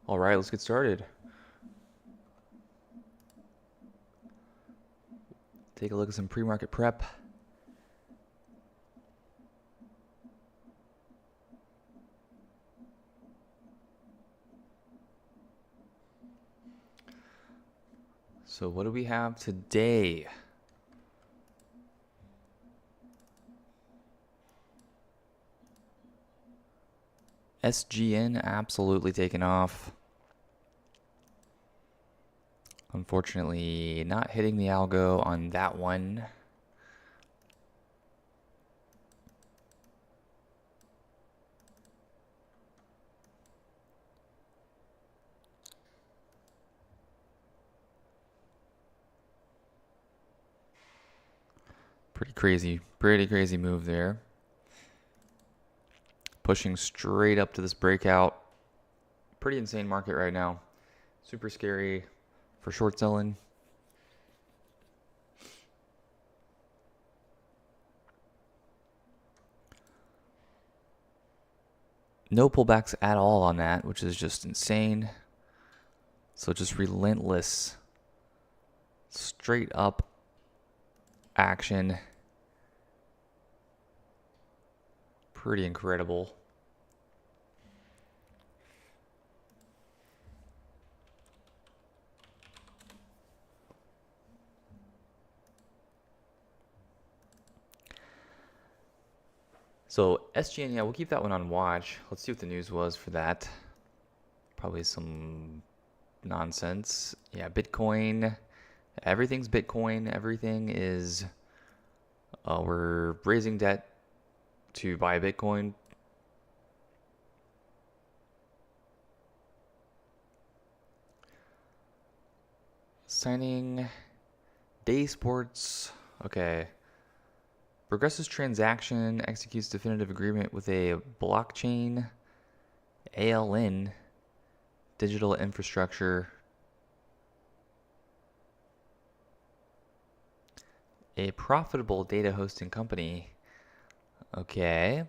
All right, let's get started. Take a look at some pre-market prep. So what do we have today? SGN absolutely taken off. Unfortunately, not hitting the algo on that one. Pretty crazy move there. Pushing straight up to this breakout. Pretty insane market right now. Super scary for short selling. No pullbacks at all on that, which is just insane. So just relentless, straight up action. Pretty incredible. So SGN, yeah, we'll keep that one on watch. Let's see what the news was for that. Probably some nonsense. Yeah, Bitcoin. Everything's Bitcoin. Everything is. We're raising debt to buy Bitcoin. Signing day sports. Okay. Progresses transaction executes definitive agreement with a blockchain ALN digital infrastructure. A profitable data hosting company. Okay.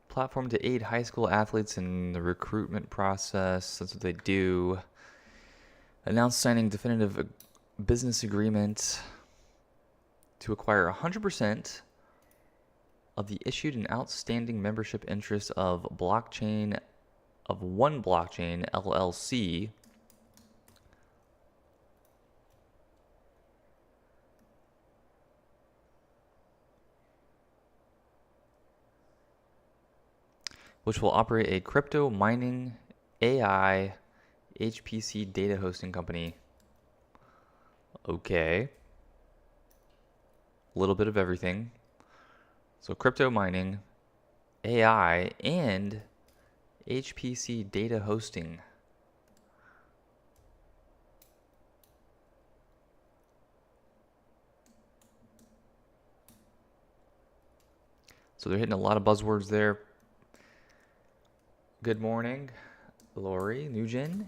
Platform to aid high school athletes in the recruitment process. That's what they do. Announced signing definitive business agreement to acquire 100% of the issued and outstanding membership interests of One Blockchain LLC. Which will operate a crypto mining AI HPC data hosting company. Okay. A little bit of everything. So crypto mining, AI, and HPC data hosting. So they're hitting a lot of buzzwords there. Good morning, Lori Nugent.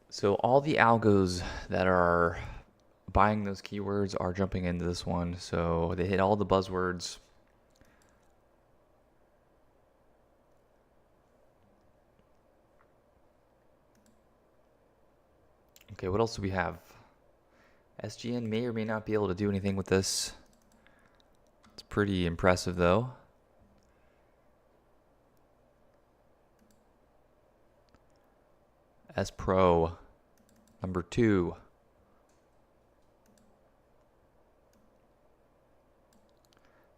So all the algos that are buying those keywords are jumping into this one. So they hit all the buzzwords. Okay, what else do we have? SGN may or may not be able to do anything with this. It's pretty impressive though. S Pro number 2.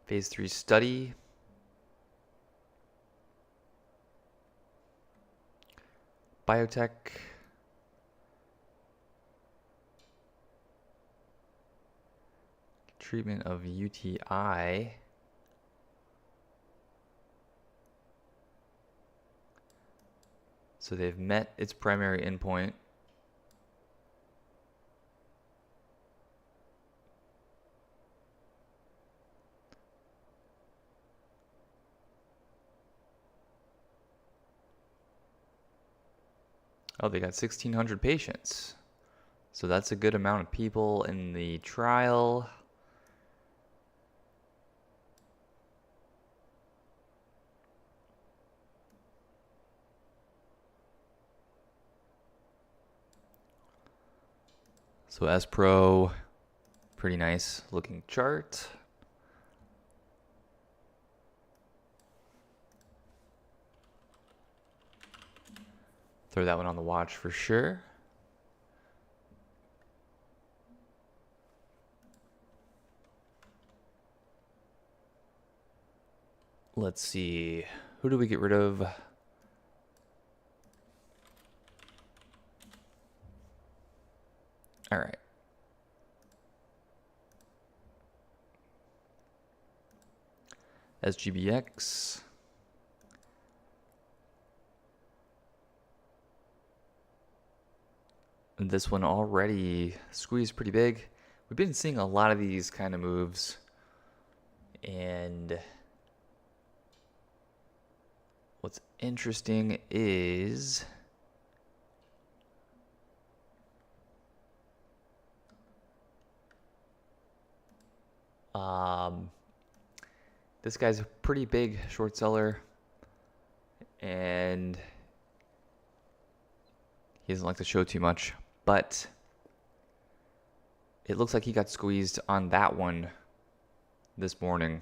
Phase 3 study. Biotech. Treatment of UTI. So they've met its primary endpoint. Oh, they got 1,600 patients. So that's a good amount of people in the trial. So S-Pro, pretty nice looking chart. Throw that one on the watch for sure. Let's see. Who do we get rid of? All right. SGBX. And this one already squeezed pretty big. We've been seeing a lot of these kind of moves. And what's interesting is this guy's a pretty big short seller, and he doesn't like to show too much, but it looks like he got squeezed on that one this morning.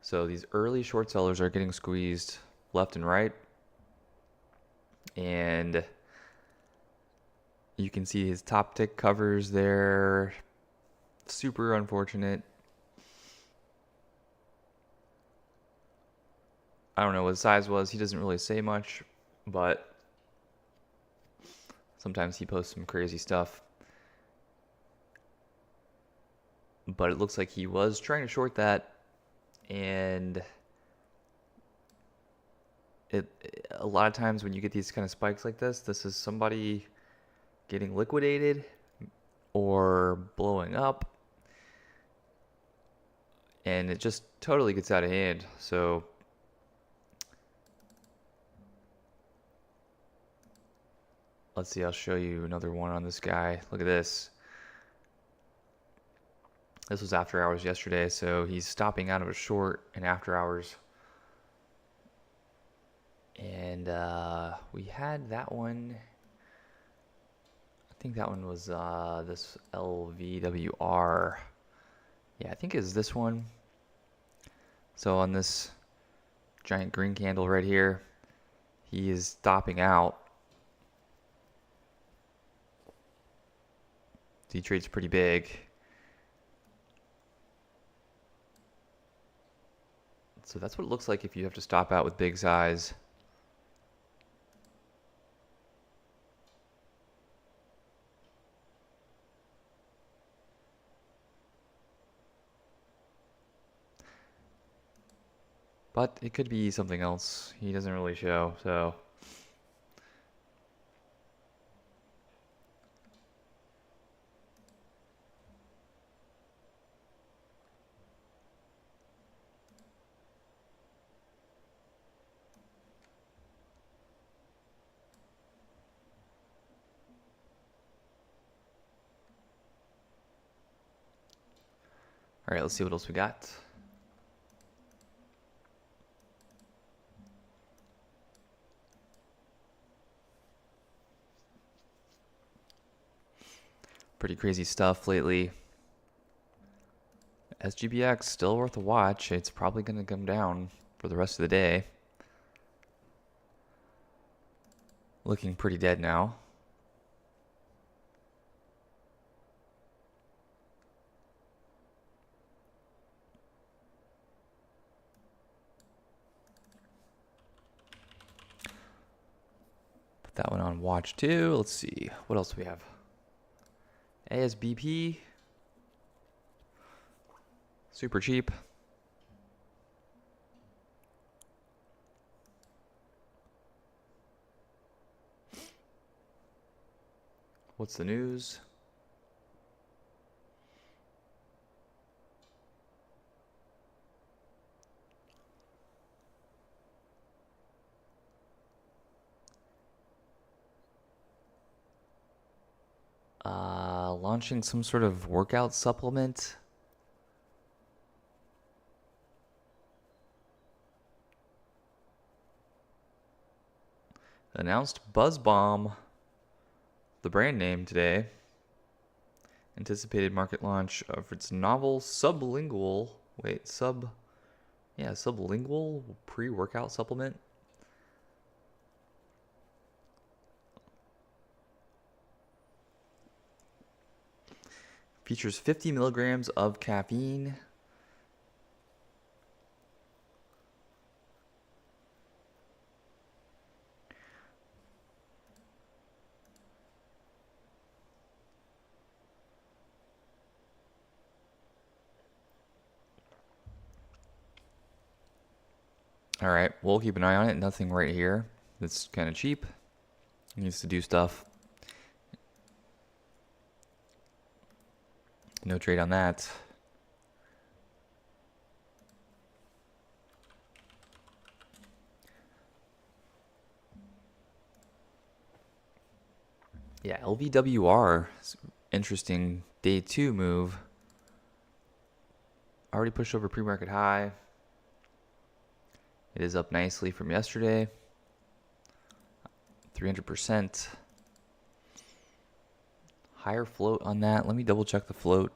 So these early short sellers are getting squeezed left and right, and you can see his top tick covers there. Super unfortunate. I don't know what his size was. He doesn't really say much, but sometimes he posts some crazy stuff. But it looks like he was trying to short that, and a lot of times when you get these kind of spikes like this is somebody getting liquidated or blowing up, and it just totally gets out of hand. So let's see, I'll show you another one on this guy. Look at this. This was after hours yesterday, so he's stopping out of a short in after hours. And we had that one. I think that one was this LVWR. Yeah, I think it's this one. So on this giant green candle right here, he is stopping out. He trades pretty big. So that's what it looks like if you have to stop out with big size. But it could be something else. He doesn't really show, so. All right, let's see what else we got. Pretty crazy stuff lately. SGBX still worth a watch. It's probably going to come down for the rest of the day. Looking pretty dead now. Put that one on watch too. Let's see. What else do we have? ASBP. Super cheap. What's the news? Launching some sort of workout supplement. Announced Buzz Bomb, the brand name today. Anticipated market launch of its novel sublingual pre-workout supplement. Features 50 milligrams of caffeine. All right, we'll keep an eye on it. Nothing right here. It's kind of cheap. Needs to do stuff. No trade on that. Yeah, LVWR. Interesting day 2 move. Already pushed over pre-market high. It is up nicely from yesterday. 300%. Higher float on that. Let me double check the float.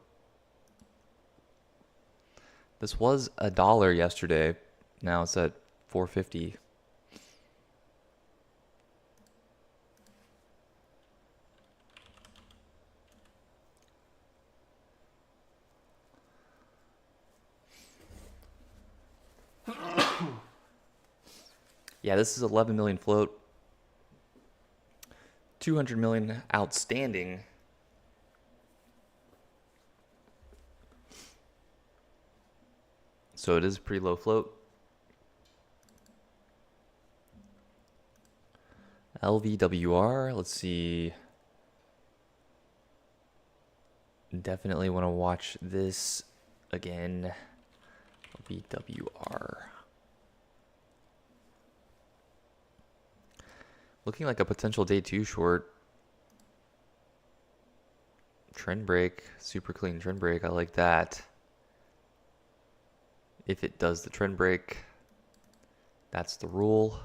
This was $1 yesterday. Now it's at 450. Yeah, this is 11 million float. 200 million outstanding. So it is pretty low float. LVWR, let's see. Definitely want to watch this again. LVWR. Looking like a potential day 2 short. Trend break, super clean trend break. I like that. If it does the trend break, that's the rule.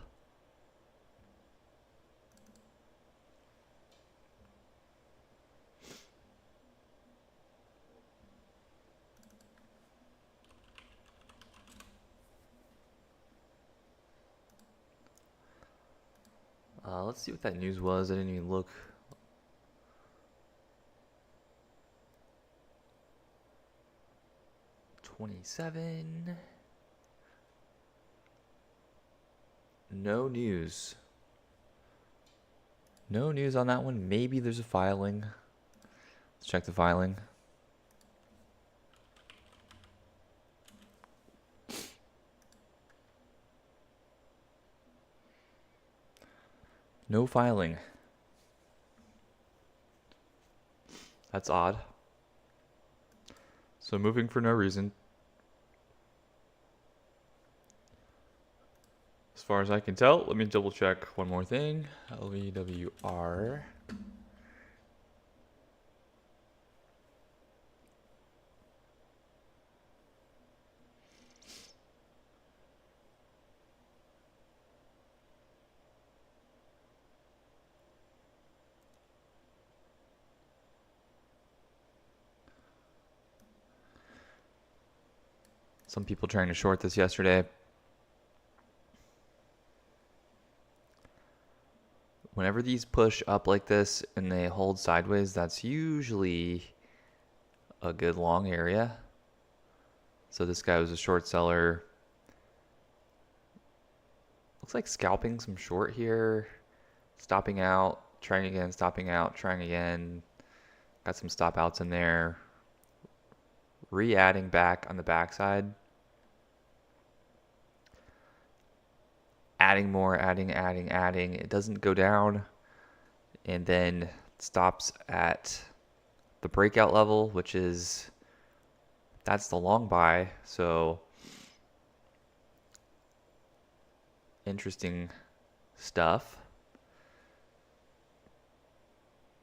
Let's see what that news was. I didn't even look. $27. No news. No news on that one. Maybe there's a filing. Let's check the filing. No filing. That's odd. So moving for no reason. As far as I can tell, let me double check one more thing. LVWR. Some people trying to short this yesterday. Whenever these push up like this and they hold sideways, that's usually a good long area. So this guy was a short seller. Looks like scalping some short here. Stopping out, trying again, stopping out, trying again. Got some stop outs in there. Re-adding back on the backside. Adding more, adding. It doesn't go down. And then stops at the breakout level, which is, that's the long buy. So interesting stuff.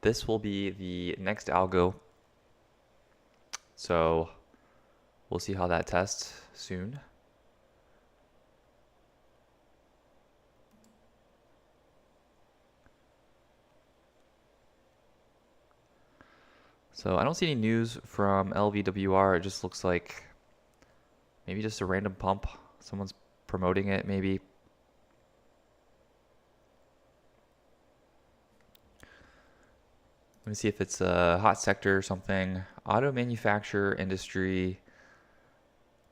this will be the next algo. So we'll see how that tests soon. So I don't see any news from LVWR. It just looks like maybe just a random pump. Someone's promoting it, maybe. Let me see if it's a hot sector or something. Auto manufacturer industry.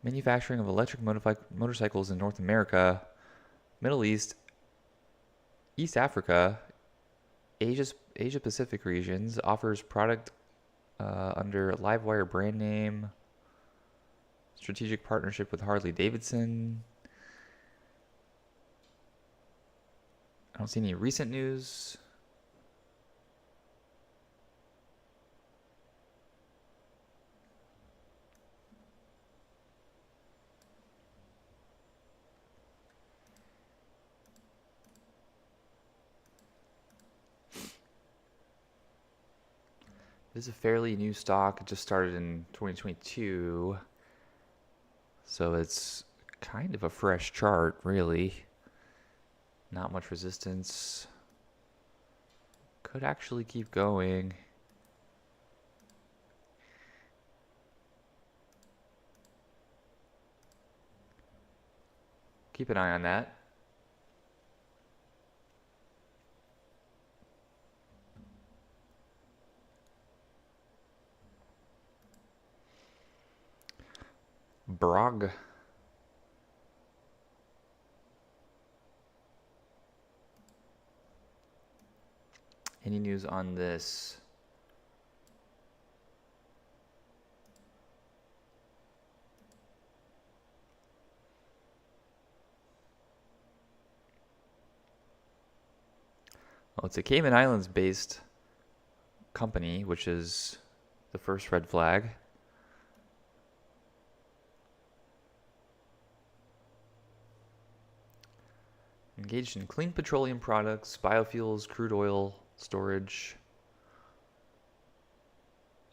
Manufacturing of electric motorcycles in North America, Middle East, East Africa, Asia Pacific regions. Offers product under Livewire brand name. Strategic partnership with Harley Davidson. I don't see any recent news. This is a fairly new stock. It just started in 2022. So it's kind of a fresh chart, really. Not much resistance. Could actually keep going. Keep an eye on that. Brog. Any news on this? Well, it's a Cayman Islands based company, which is the first red flag. Engaged in clean petroleum products, biofuels, crude oil storage.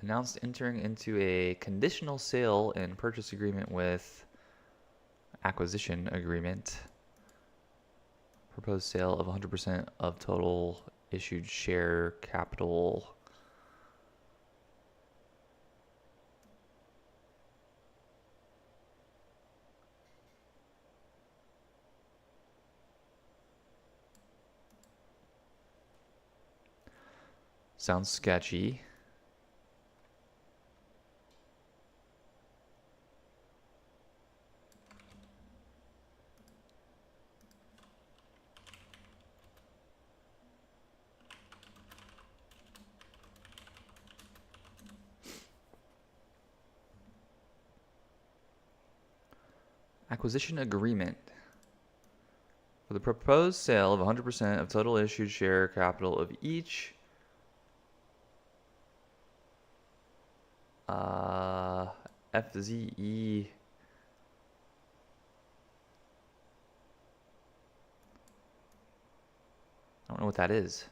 Announced entering into a conditional sale and purchase agreement with acquisition agreement. Proposed sale of 100% of total issued share capital. Sounds sketchy. Acquisition agreement. For the proposed sale of 100% of total issued share capital of each FZE. I don't know what that is.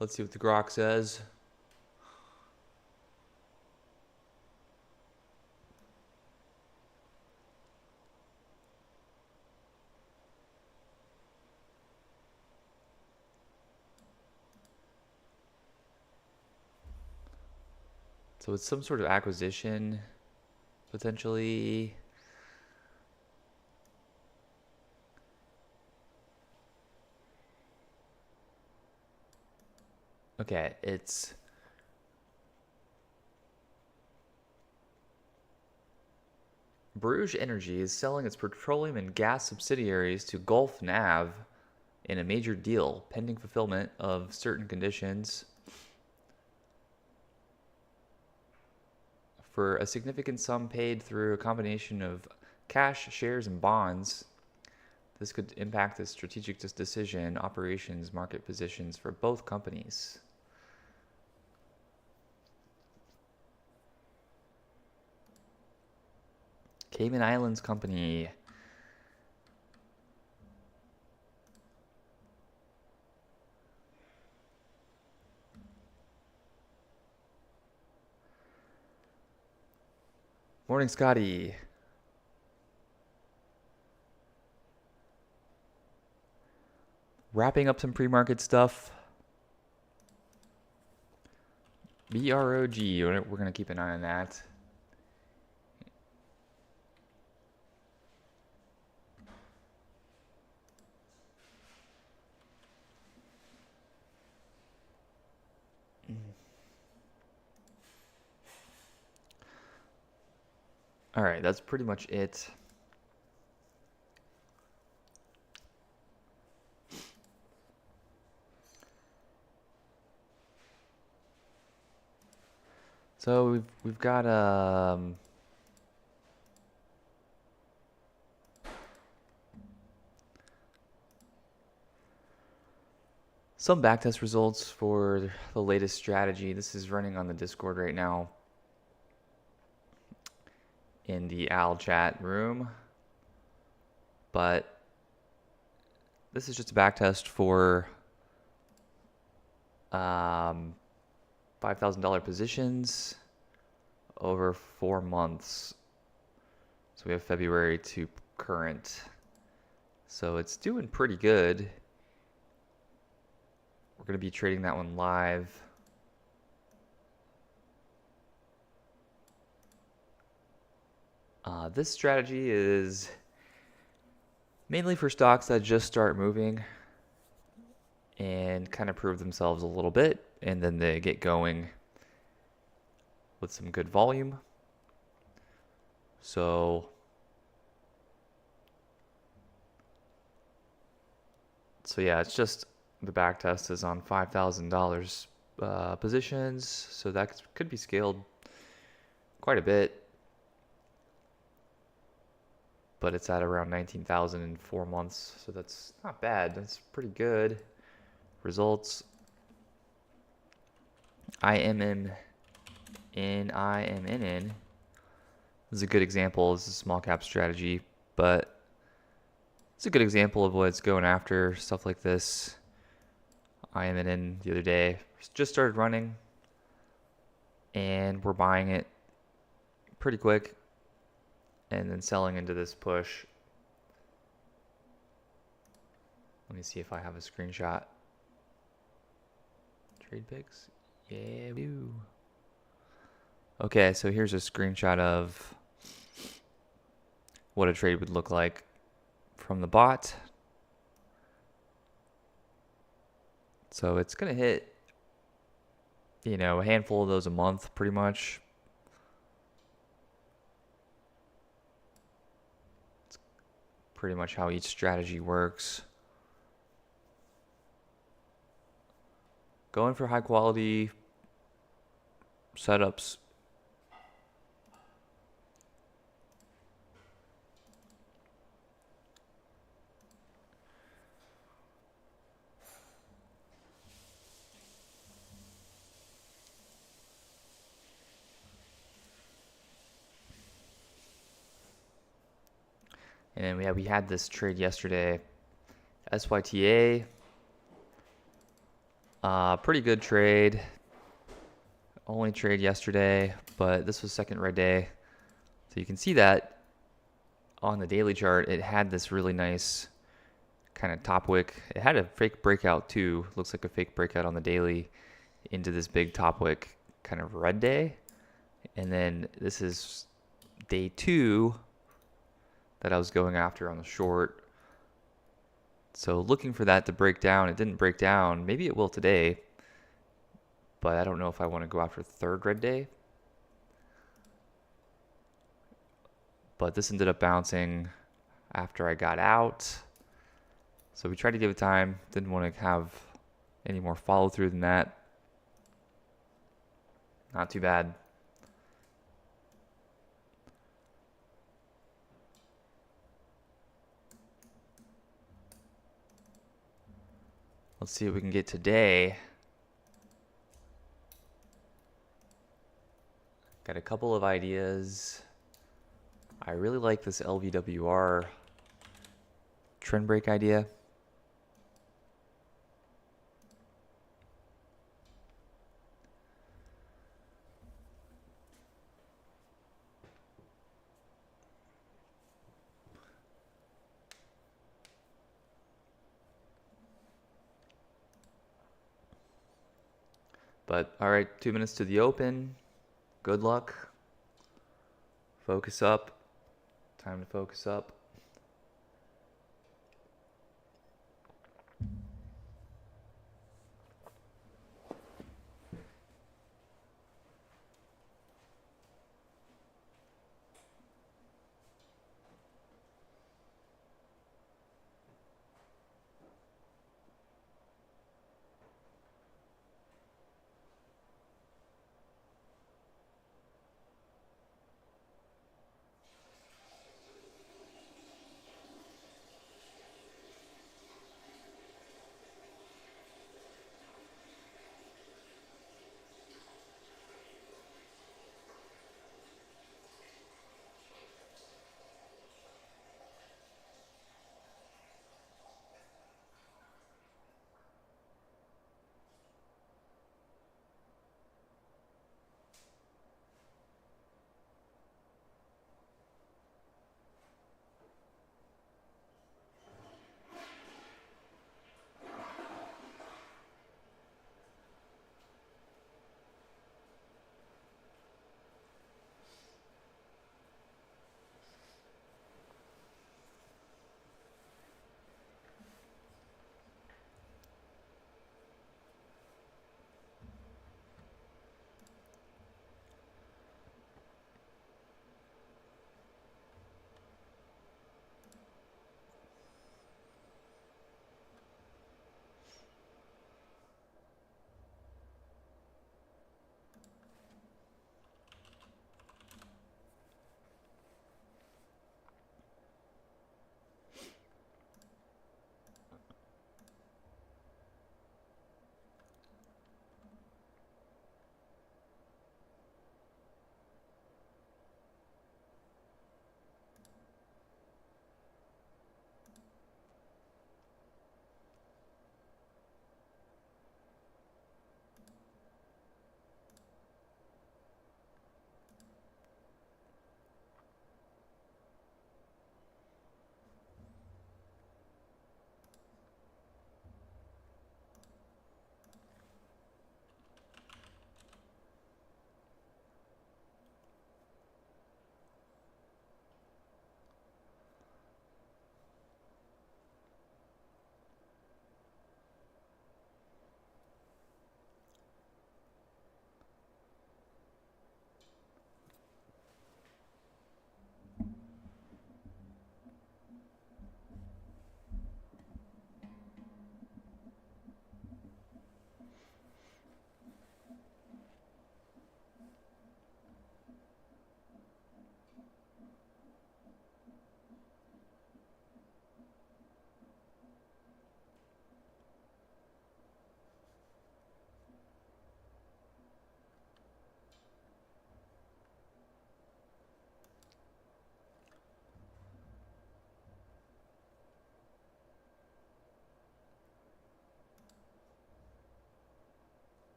Let's see what the grok says. So it's some sort of acquisition, potentially. Okay, it's Bruges Energy is selling its petroleum and gas subsidiaries to Gulf Nav in a major deal, pending fulfillment of certain conditions. For a significant sum paid through a combination of cash, shares, and bonds. This could impact the strategic decision, operations, market positions for both companies. Cayman Islands Company. Morning, Scotty. Wrapping up some pre-market stuff. BROG, we're going to keep an eye on that. All right, that's pretty much it. So we've got some backtest results for the latest strategy. This is running on the Discord right now in the Al chat room. But this is just a backtest for $5,000 positions over 4 months. So we have February to current. So it's doing pretty good. We're going to be trading that one live. This strategy is mainly for stocks that just start moving and kind of prove themselves a little bit, and then they get going with some good volume. So yeah, it's just the back test is on $5,000 positions, so that could be scaled quite a bit. But it's at around 19,000 in 4 months, so that's not bad. That's pretty good results. IMMNIMNN. This is a good example. This is a small cap strategy, but it's a good example of what it's going after. Stuff like this. IMNN the other day just started running, and we're buying it pretty quick and then selling into this push. Let me see if I have a screenshot. Trade pics? Yeah, we do. Okay, so here's a screenshot of what a trade would look like from the bot. So it's going to hit, a handful of those a month pretty much. It's pretty much how each strategy works. Going for high quality setups. And we had this trade yesterday, SYTA. Pretty good trade. Only trade yesterday, but this was second red day. So you can see that on the daily chart, it had this really nice kind of top wick. It had a fake breakout too. Looks like a fake breakout on the daily into this big top wick kind of red day. And then this is day 2 that I was going after on the short. So looking for that to break down. It didn't break down. Maybe it will today, but I don't know if I want to go after third red day. But this ended up bouncing after I got out. So we tried to give it time. Didn't want to have any more follow through than that. Not too bad. Let's see what we can get today. Got a couple of ideas. I really like this LVWR trend break idea. But all right, 2 minutes to the open. Good luck. Focus up. Time to focus up.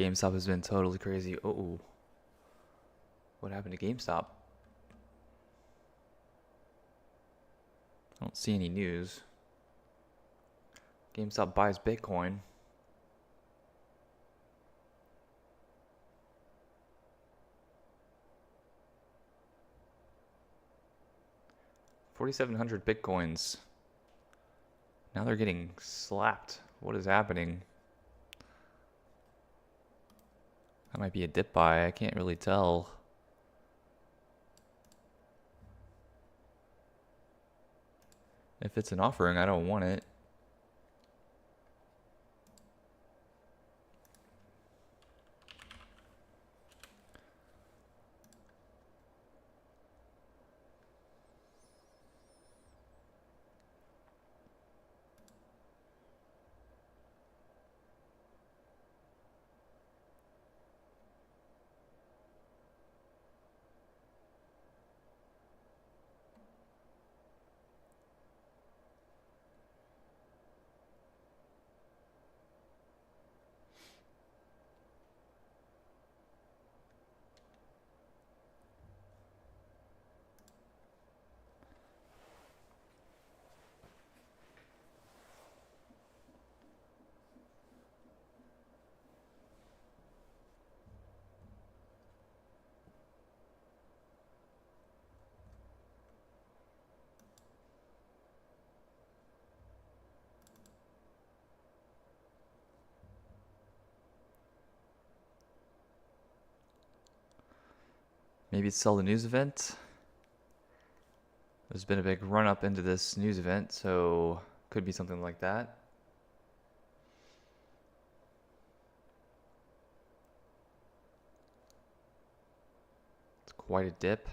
GameStop has been totally crazy. Oh, what happened to GameStop? I don't see any news. GameStop buys Bitcoin. $4,700 Bitcoins. Now they're getting slapped. What is happening? That might be a dip buy. I can't really tell. If it's an offering, I don't want it. Maybe it's sell the news event. There's been a big run up into this news event, so could be something like that. It's quite a dip.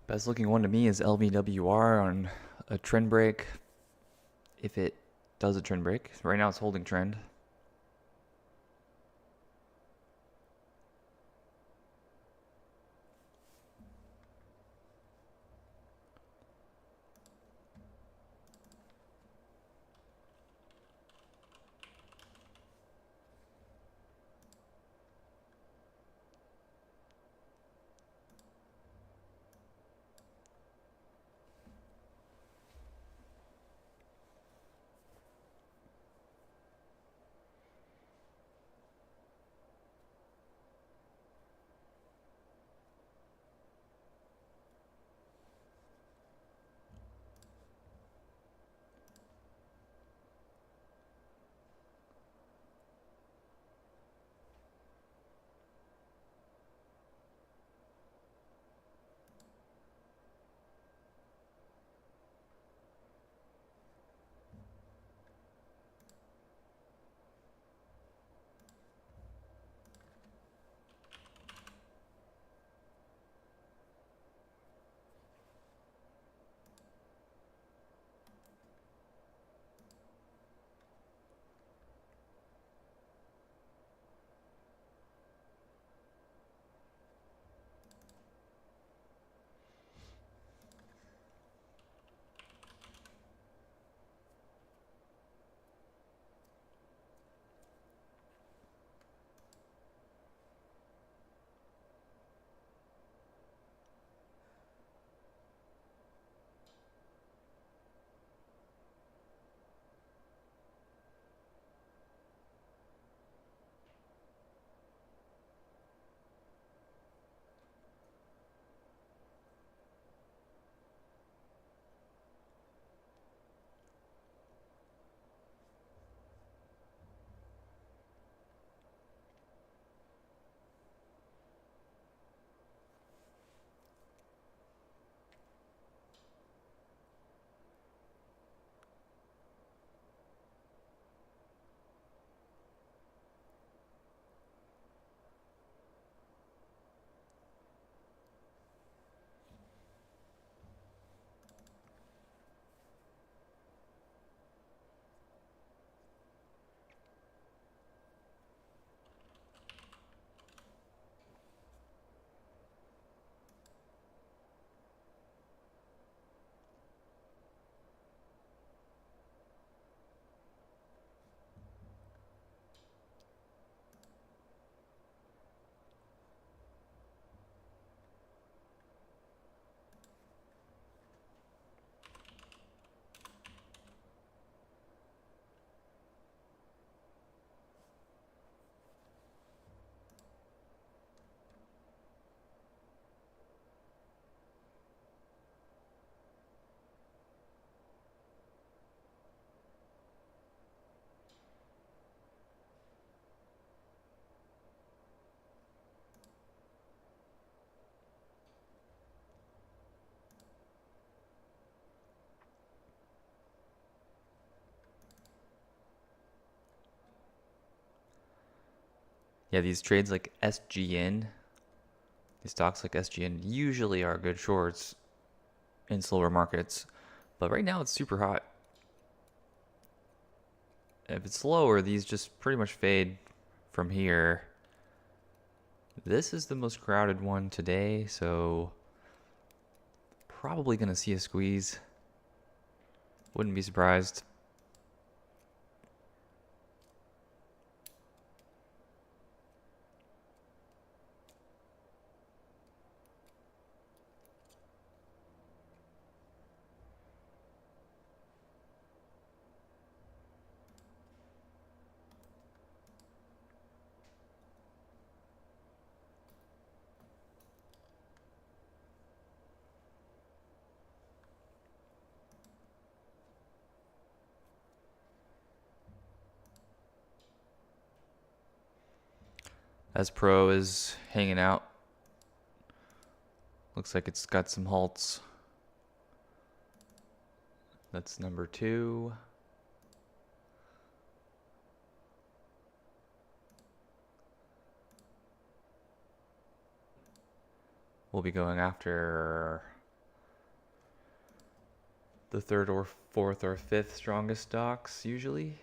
Best looking one to me is LBWR on a trend break. If it does a trend break. Right now it's holding trend. Yeah, these trades like SGN, these stocks like SGN usually are good shorts in slower markets, but right now it's super hot. If it's slower, these just pretty much fade from here. This is the most crowded one today, so probably going to see a squeeze. Wouldn't be surprised. As Pro is hanging out. Looks like it's got some halts. That's number 2. We'll be going after the 3rd or 4th or 5th strongest stocks usually.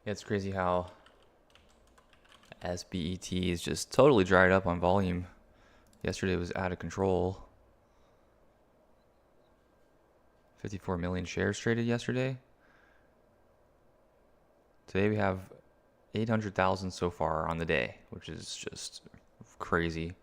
Yeah, it's crazy how SBET is just totally dried up on volume. Yesterday was out of control. 54 million shares traded yesterday. Today we have 800,000 so far on the day, which is just crazy.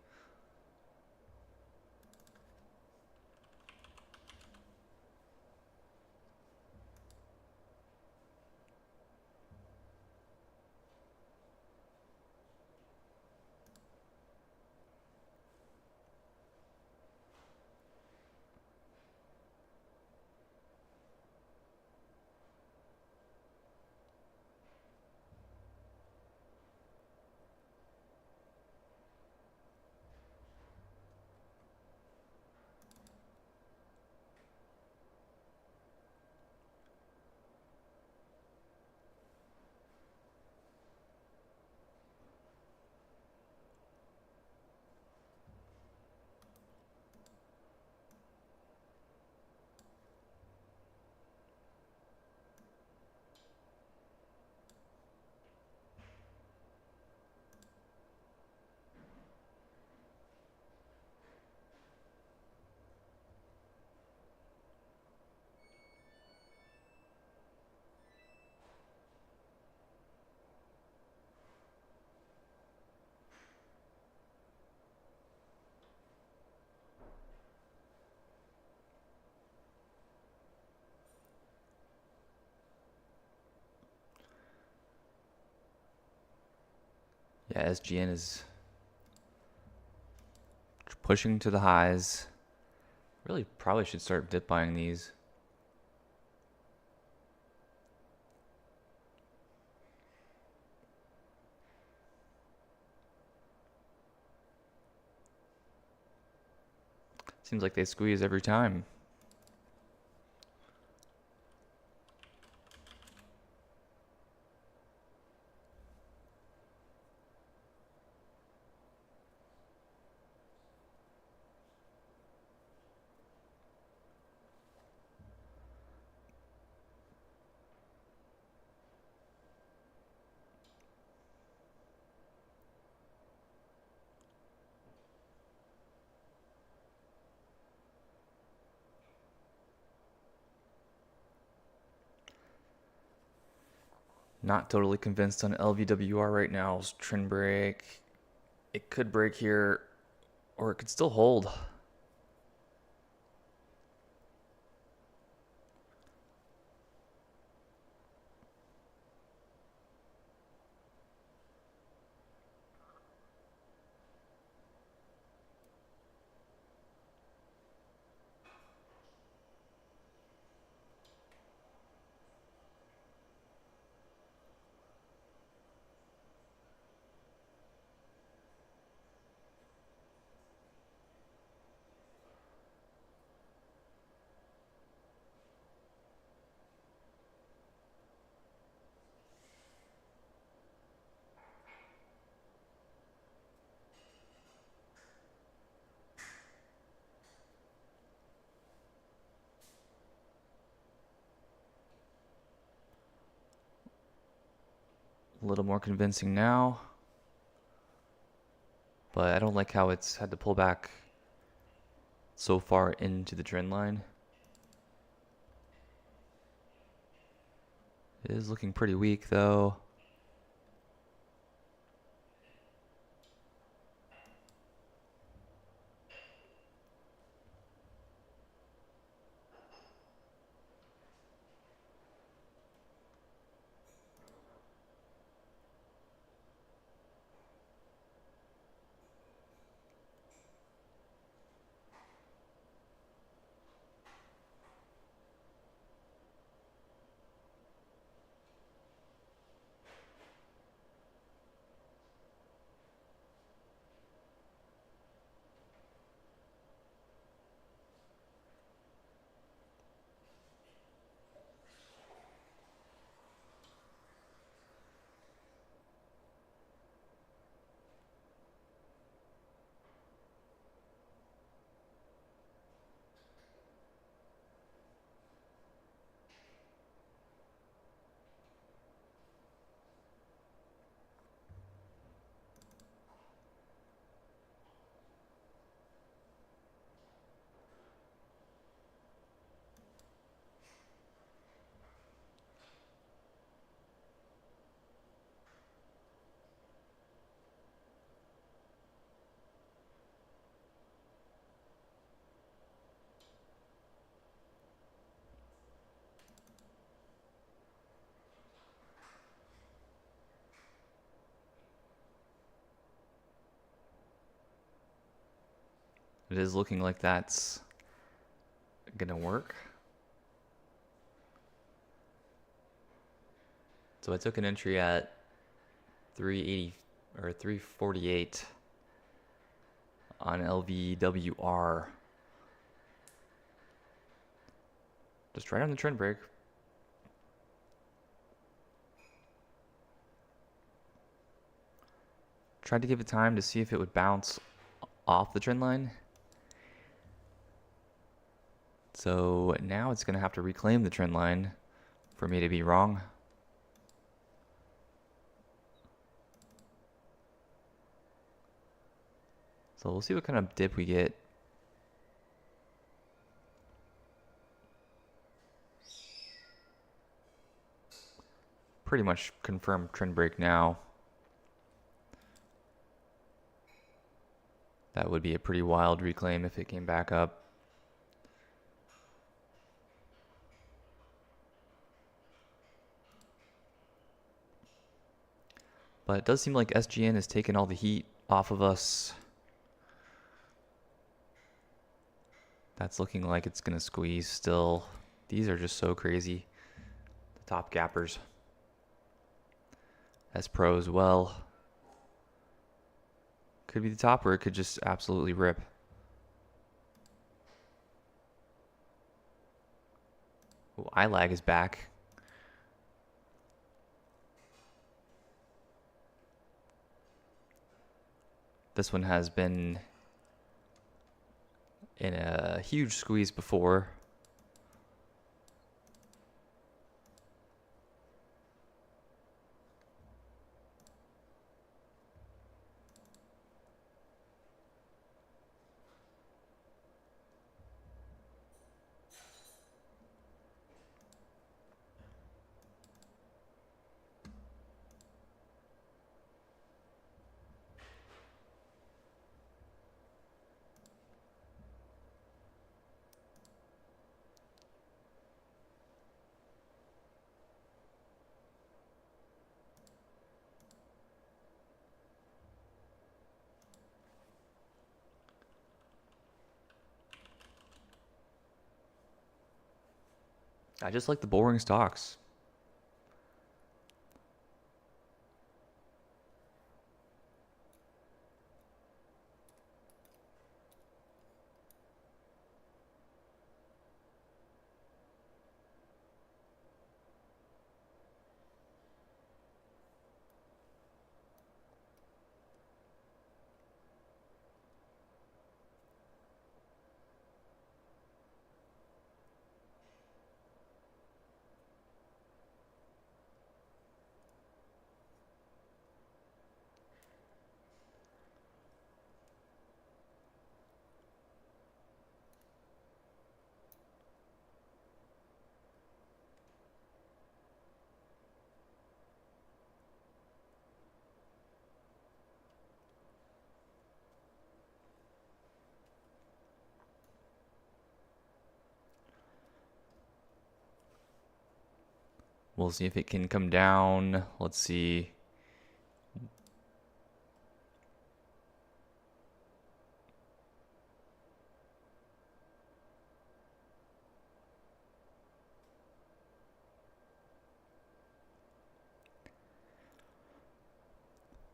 Yeah, SGN is pushing to the highs. Really probably should start dip buying these. Seems like they squeeze every time. Not totally convinced on LVWR right now. Trend break. It could break here, or it could still hold. A little more convincing now. But I don't like how it's had to pull back so far into the trend line. It is looking pretty weak though. It is looking like that's gonna work. So I took an entry at 380 or 348 on LVWR. Just right on the trend break. Tried to give it time to see if it would bounce off the trend line. So now it's going to have to reclaim the trend line for me to be wrong. So we'll see what kind of dip we get. Pretty much confirmed trend break now. That would be a pretty wild reclaim if it came back up. But it does seem like SGN has taken all the heat off of us. That's looking like it's going to squeeze still. These are just so crazy. The top gappers. S-Pro as well. Could be the top, or it could just absolutely rip. Ooh, iLag is back. This one has been in a huge squeeze before. I just like the boring stocks. We'll see if it can come down. Let's see.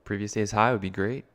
Previous day's high would be great.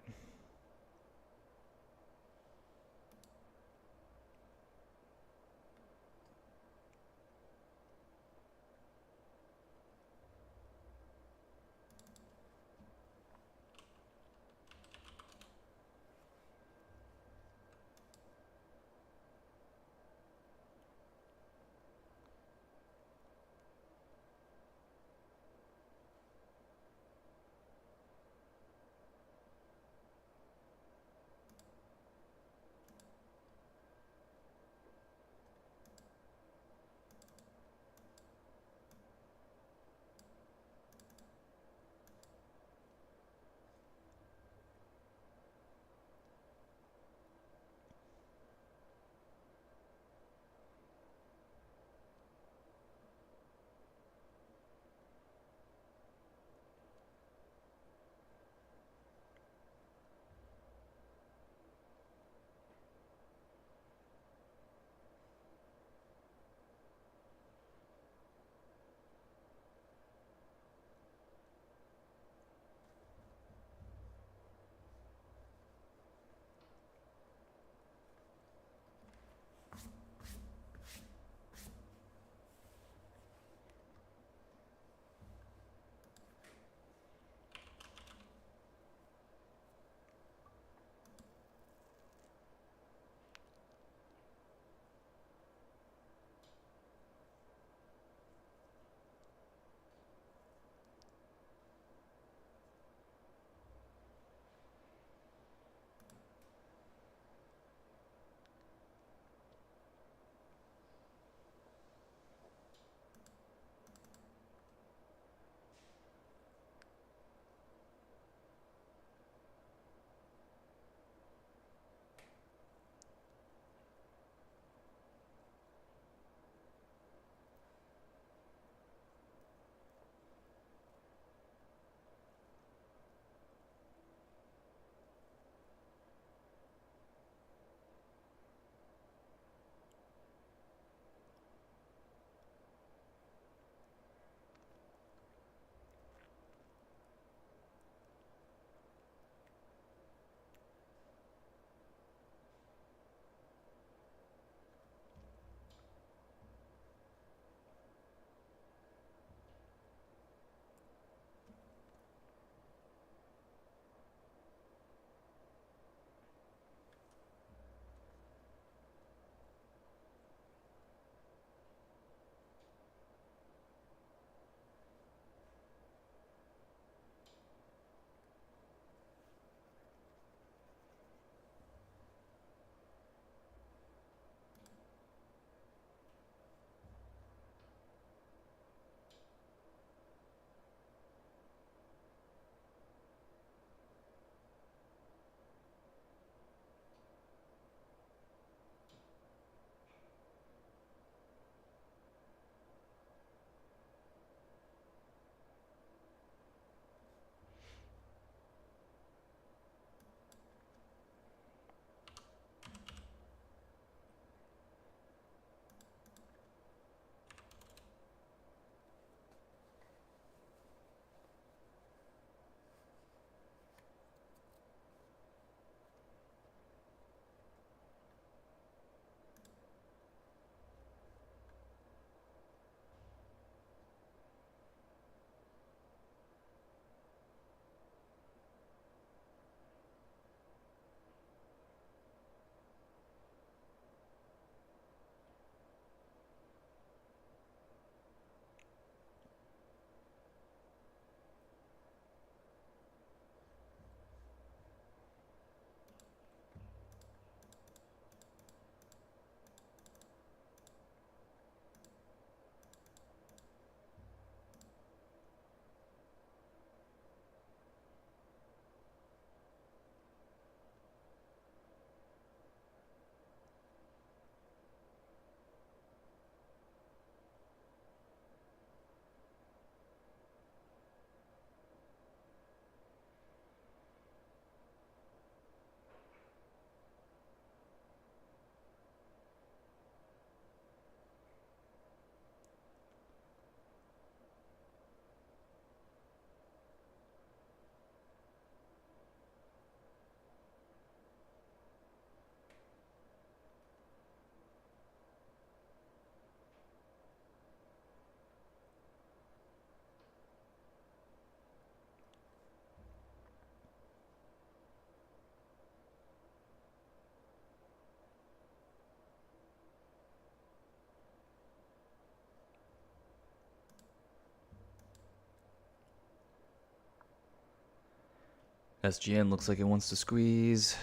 SGN looks like it wants to squeeze.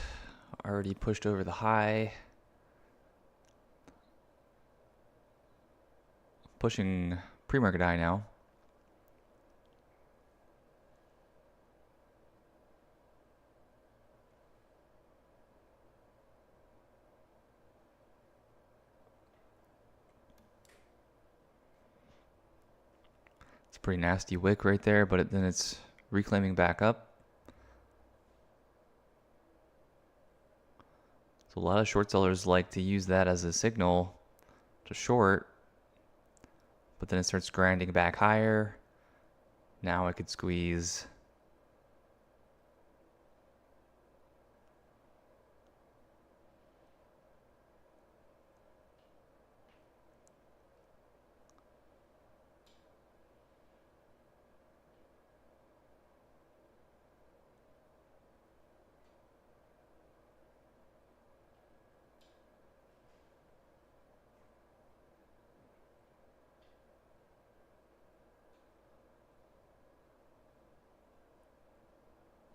Already pushed over the high. Pushing pre-market high now. It's a pretty nasty wick right there, but then it's reclaiming back up. So a lot of short sellers like to use that as a signal to short, but then it starts grinding back higher. Now I could squeeze.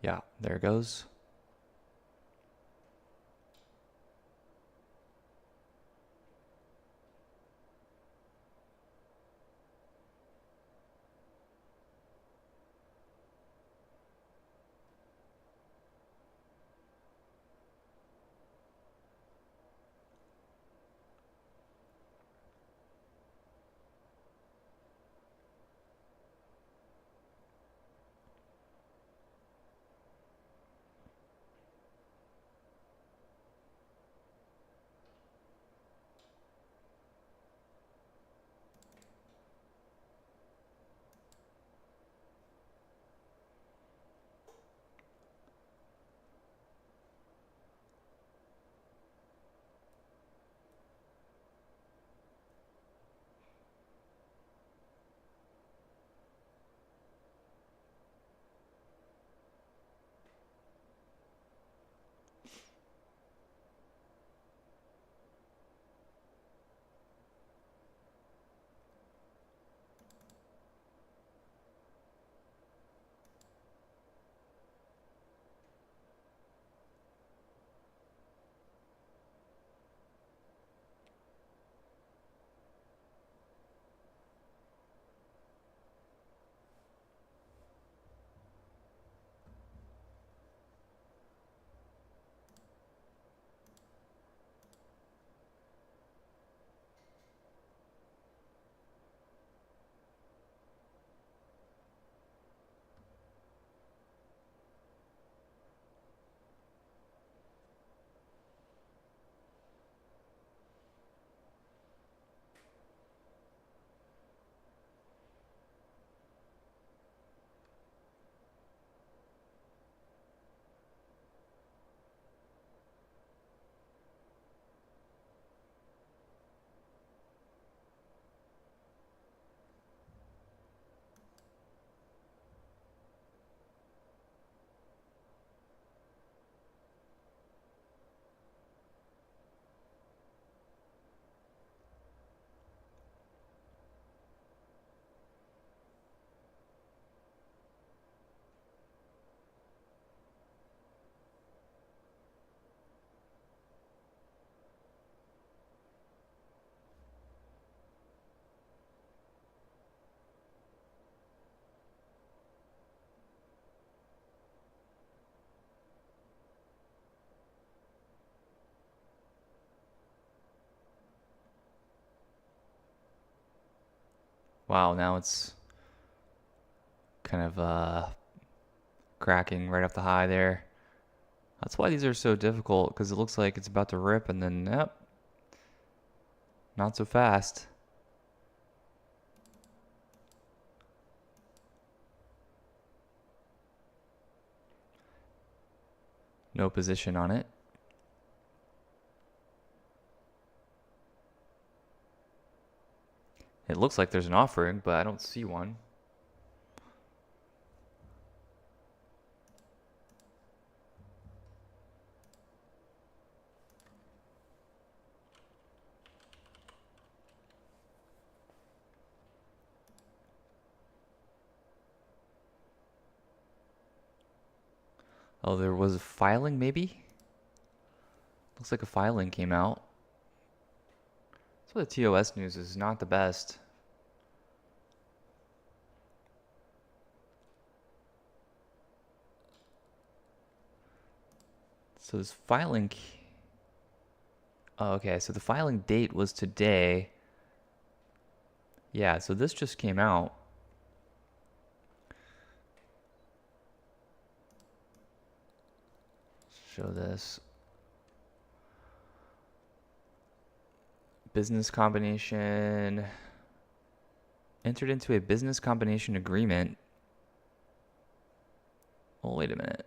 Yeah, there it goes. Wow, now it's kind of cracking right off the high there. That's why these are so difficult, because it looks like it's about to rip and then, yep, not so fast. No position on it. It looks like there's an offering, but I don't see one. Oh, there was a filing, maybe? Looks like a filing came out. So the TOS news is not the best. So this filing... Oh, okay, so the filing date was today. Yeah, so this just came out. Show this. Business combination. Entered into a business combination agreement. Oh, wait a minute.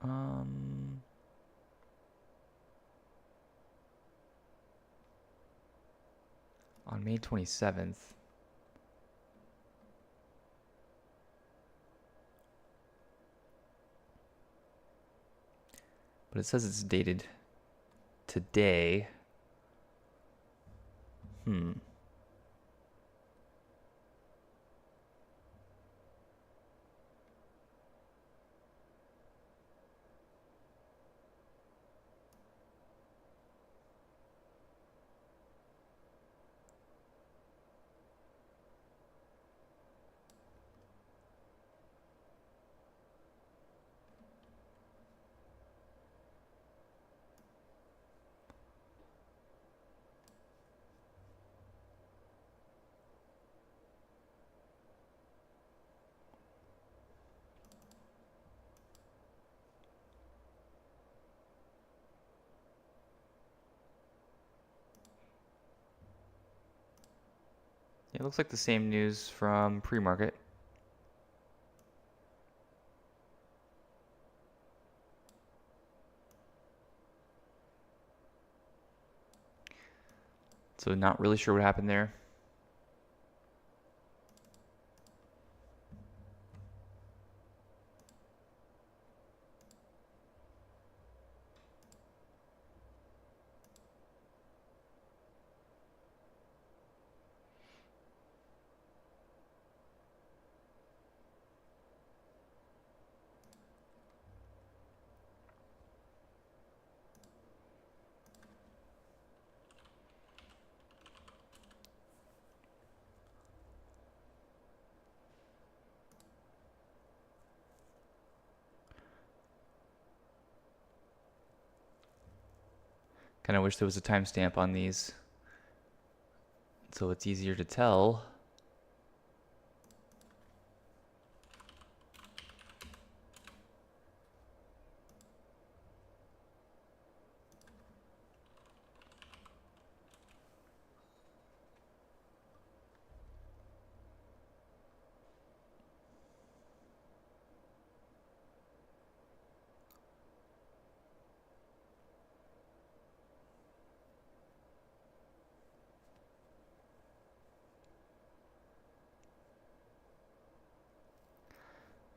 On May 27th. But it says it's dated today. It looks like the same news from pre-market. So not really sure what happened there. Kind of wish there was a timestamp on these so it's easier to tell.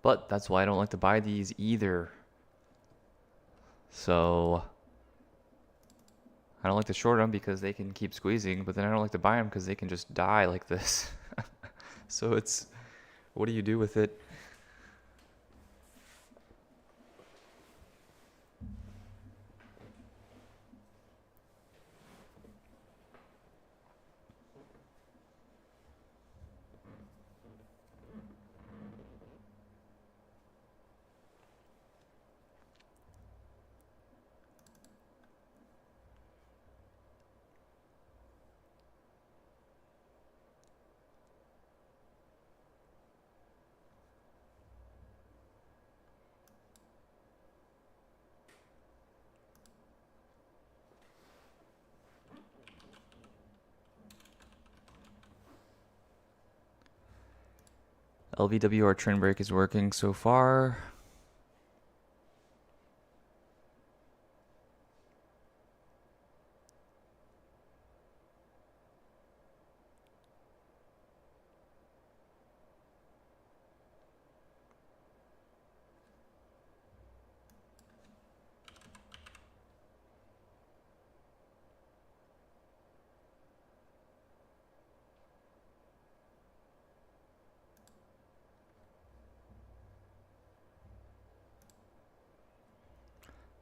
But that's why I don't like to buy these either. So I don't like to short them because they can keep squeezing, but then I don't like to buy them because they can just die like this. So it's, what do you do with it? LVWR trend break is working so far.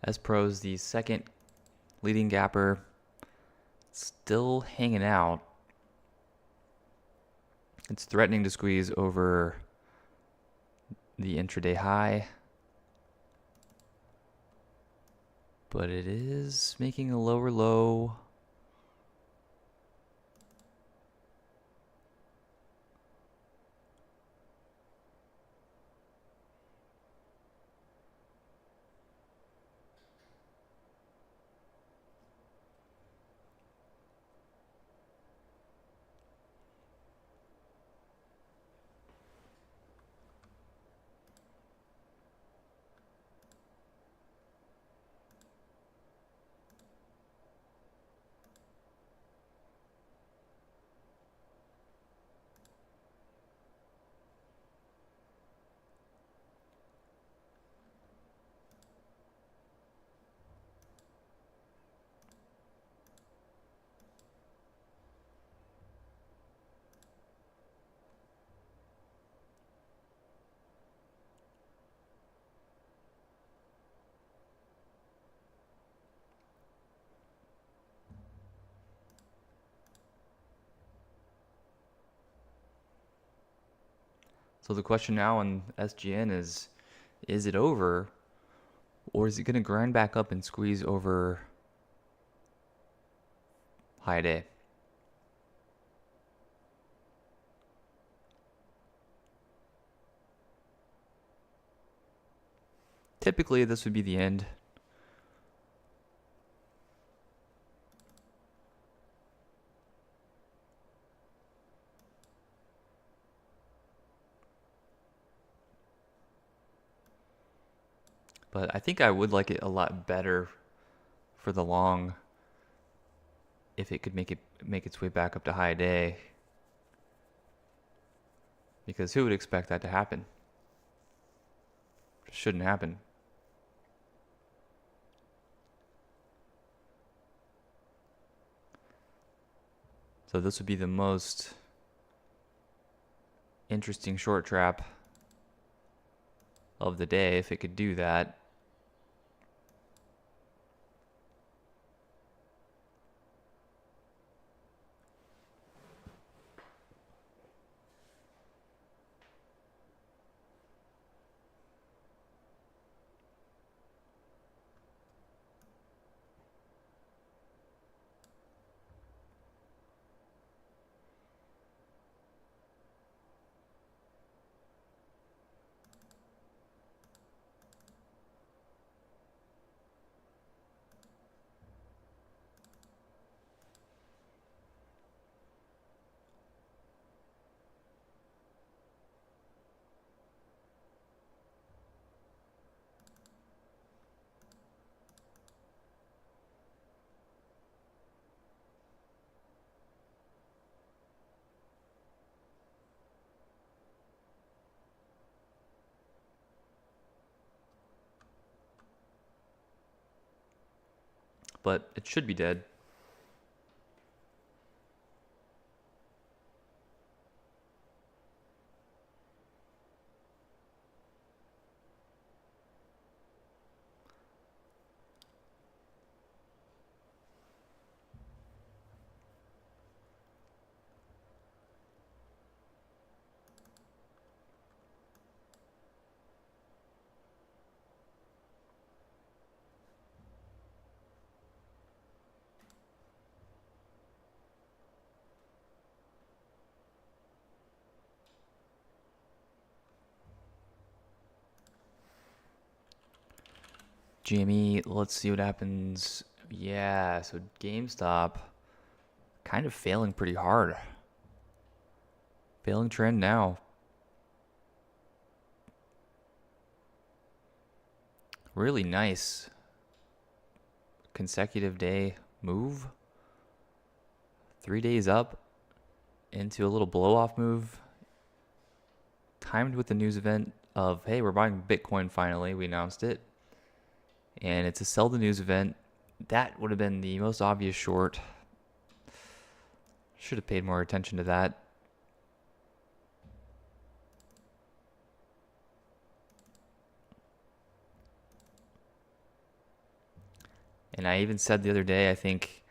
S-Pro's the second leading gapper, still hanging out. It's threatening to squeeze over the intraday high, but it is making a lower low. So the question now on SGN is it over, or is it going to grind back up and squeeze over high day? Typically, this would be the end. But I think I would like it a lot better for the long if it could make its way back up to high day. Because who would expect that to happen? It shouldn't happen. So this would be the most interesting short trap of the day if it could do that. But it should be dead. GME, let's see what happens. Yeah, so GameStop kind of failing pretty hard. Failing trend now. Really nice consecutive day move. 3 days up into a little blow off move. Timed with the news event of, hey, we're buying Bitcoin finally. We announced it. And it's a sell the news event. That would have been the most obvious short. Should have paid more attention to that. And I even said the other day, I think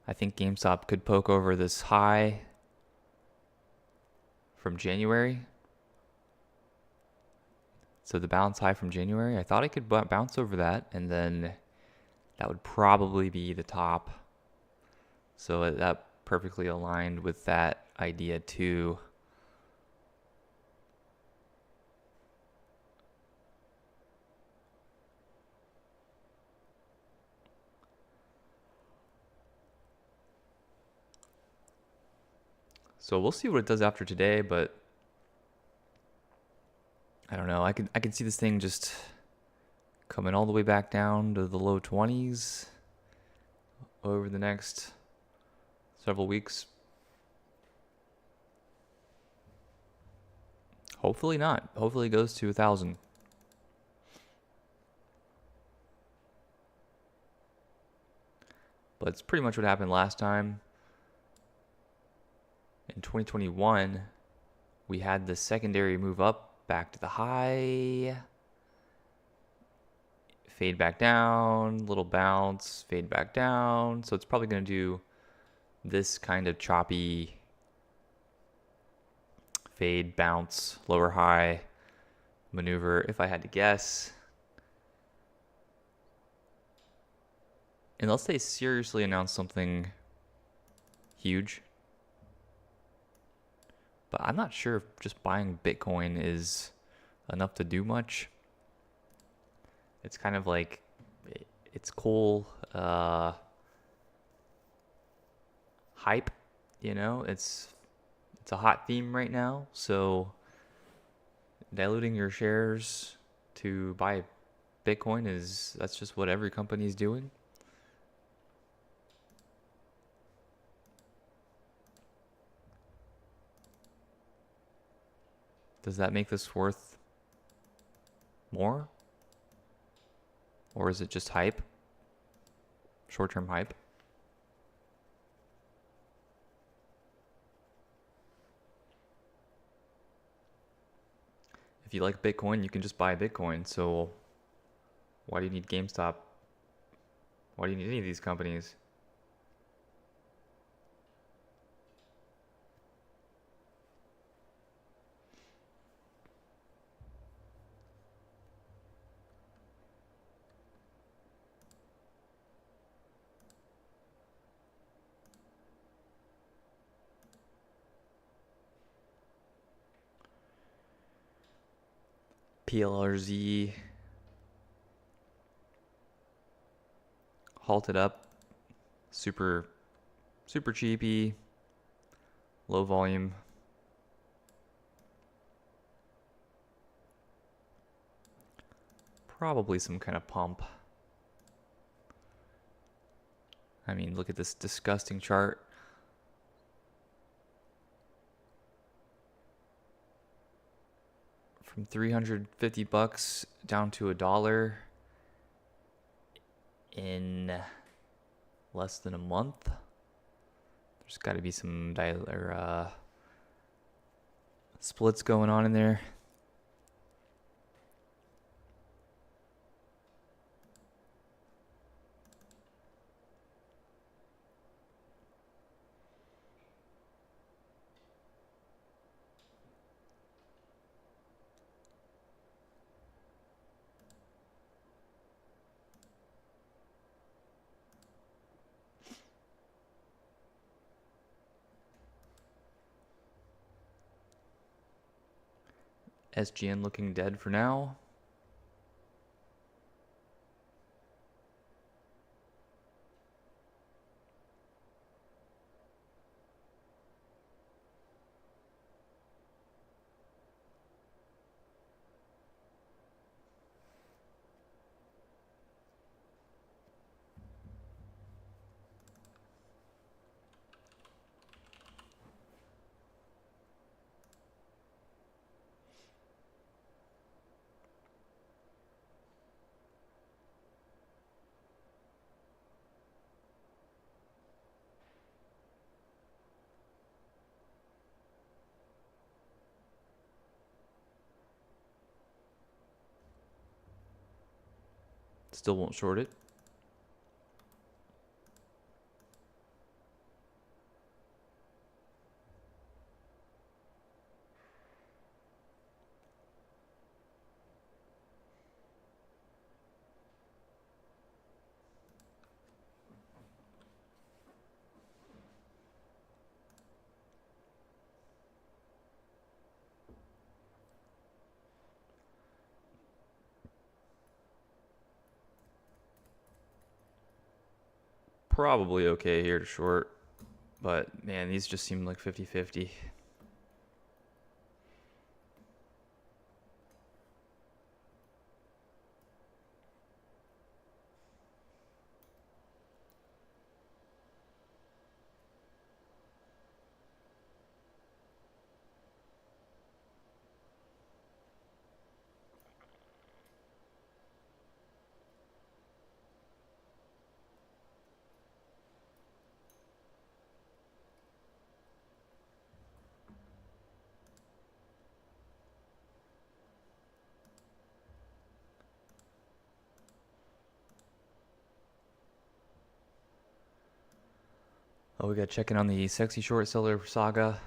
GameStop could poke over this high from January. So the balance high from January, I thought I could bounce over that, and then that would probably be the top. So that perfectly aligned with that idea too. So we'll see what it does after today, but I don't know. I can see this thing just coming all the way back down to the low 20s over the next several weeks. Hopefully not. Hopefully it goes to 1,000. But it's pretty much what happened last time. In 2021, we had the secondary move up back to the high, fade back down, little bounce, fade back down. So it's probably going to do this kind of choppy fade, bounce, lower high maneuver, if I had to guess. Unless they seriously announce something huge. But I'm not sure if just buying Bitcoin is enough to do much. It's kind of like, it's cool hype, you know? It's a hot theme right now, so diluting your shares to buy Bitcoin that's just what every company is doing. Does that make this worth more? Or is it just hype? Short-term hype? If you like Bitcoin, you can just buy Bitcoin. So why do you need GameStop? Why do you need any of these companies? PLRZ halted up, super cheapy, low volume. Probably some kind of pump. I mean, look at this disgusting chart. From 350 bucks down to $1 in less than a month. There's got to be some splits going on in there. SGN looking dead for now. Still won't short it. probably okay here to short. But, man, these just seem like 50-50. Oh, we got checking on the sexy short seller saga.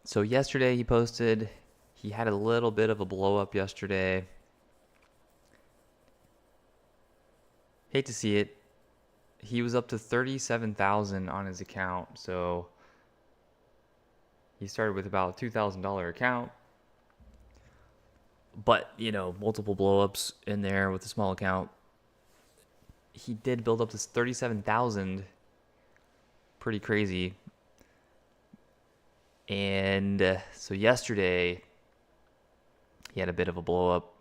So yesterday he posted, he had a little bit of a blow up yesterday. Hate to see it. He was up to 37,000 on his account. So he started with about a $2,000 account. But, multiple blowups in there with a small account. He did build up to 37,000. Pretty crazy. And so yesterday, he had a bit of a blow up.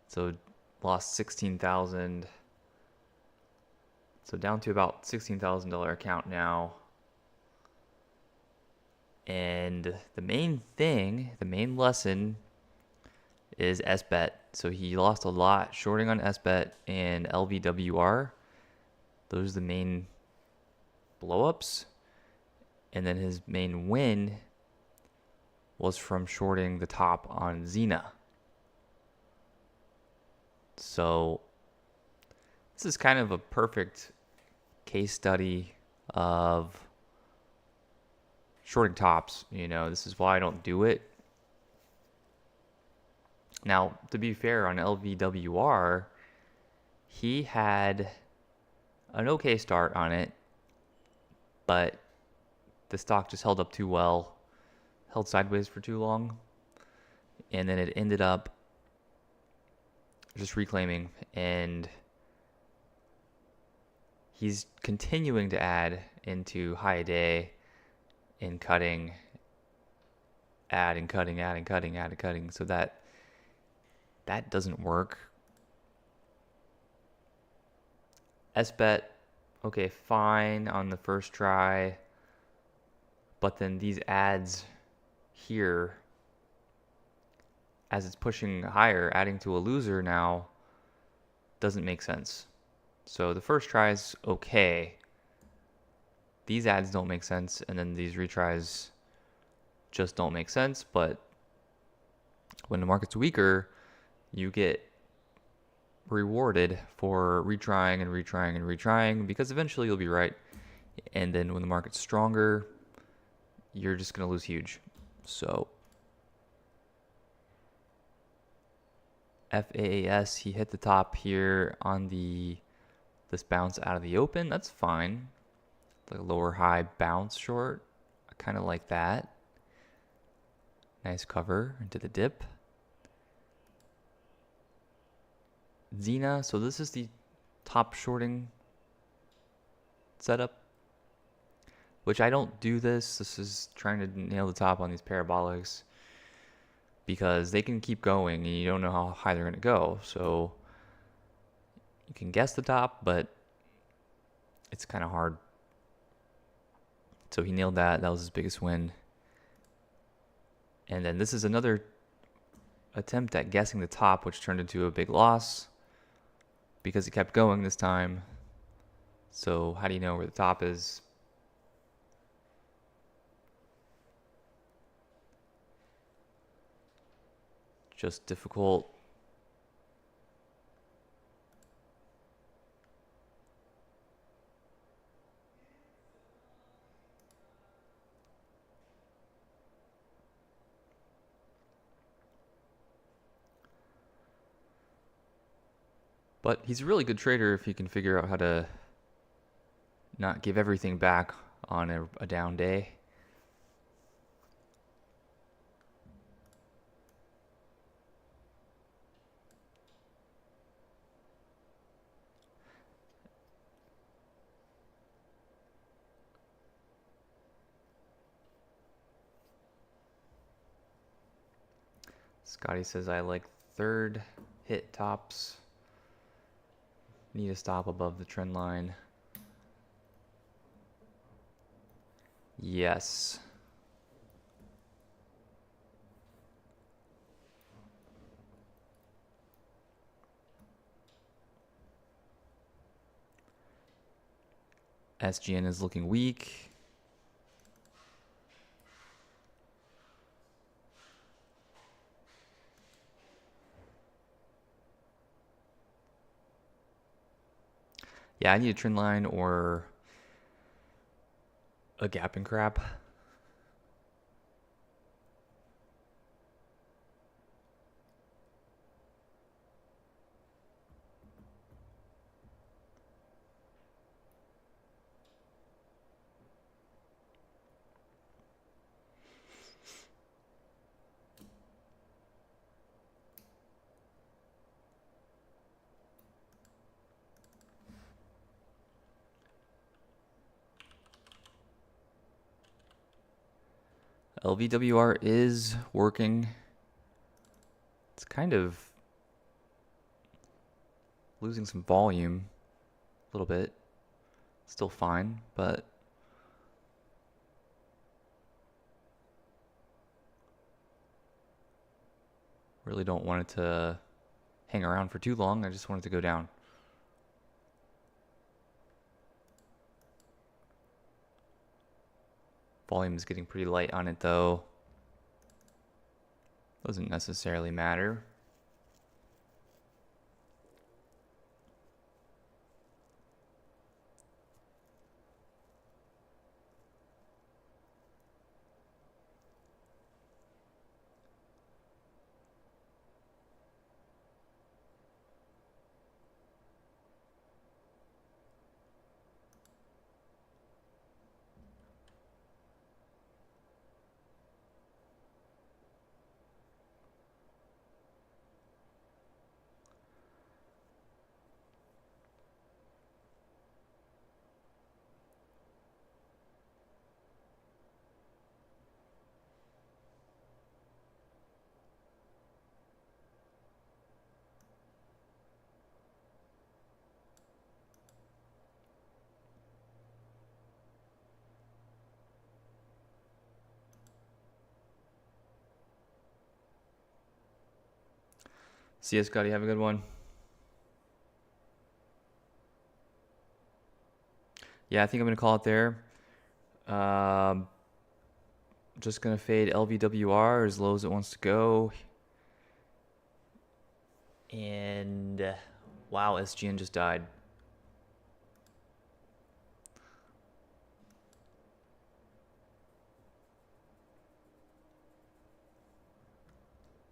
So lost 16,000. So down to about $16,000 account now. And the main lesson is SBET. So he lost a lot shorting on SBET and LVWR. Those are the main blowups. And then his main win was from shorting the top on Xena. So this is kind of a perfect case study of shorting tops. This is why I don't do it. Now, to be fair, on LVWR, he had an okay start on it, but the stock just held up too well, held sideways for too long, and then it ended up just reclaiming, and he's continuing to add into high a day and cutting, add and cutting, add and cutting, add and cutting, so that doesn't work. SBET, okay, fine on the first try, but then these ads here, as it's pushing higher, adding to a loser now, doesn't make sense. So the first try is okay. These ads don't make sense, and then these retries just don't make sense. But when the market's weaker, you get rewarded for retrying and retrying and retrying, because eventually you'll be right. And then when the market's stronger, you're just going to lose huge. So FAAS, he hit the top here on this bounce out of the open. That's fine. Like a lower high bounce short. I kind of like that. Nice cover into the dip. Xena, so this is the top shorting setup, which I don't do this. This is trying to nail the top on these parabolics, because they can keep going and you don't know how high they're going to go. So you can guess the top, but it's kind of hard. So he nailed that. That was his biggest win. And then this is another attempt at guessing the top, which turned into a big loss because it kept going this time. So how do you know where the top is? Just difficult. But he's a really good trader if he can figure out how to not give everything back on a down day. Scotty says I like third hit tops. Need a stop above the trend line. Yes. SGN is looking weak. Yeah, I need a trend line or a gap and crap. LVWR is working. It's kind of losing some volume a little bit. Still fine, but really don't want it to hang around for too long. I just want it to go down. Volume is getting pretty light on it though. Doesn't necessarily matter. See you, Scotty. Have a good one. Yeah, I think I'm going to call it there. Just going to fade LVWR as low as it wants to go. And wow, SGN just died.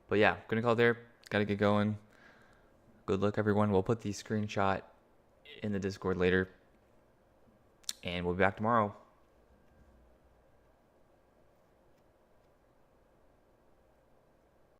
But yeah, going to call it there. Got to get going. Good luck, everyone. We'll put the screenshot in the Discord later. And we'll be back tomorrow.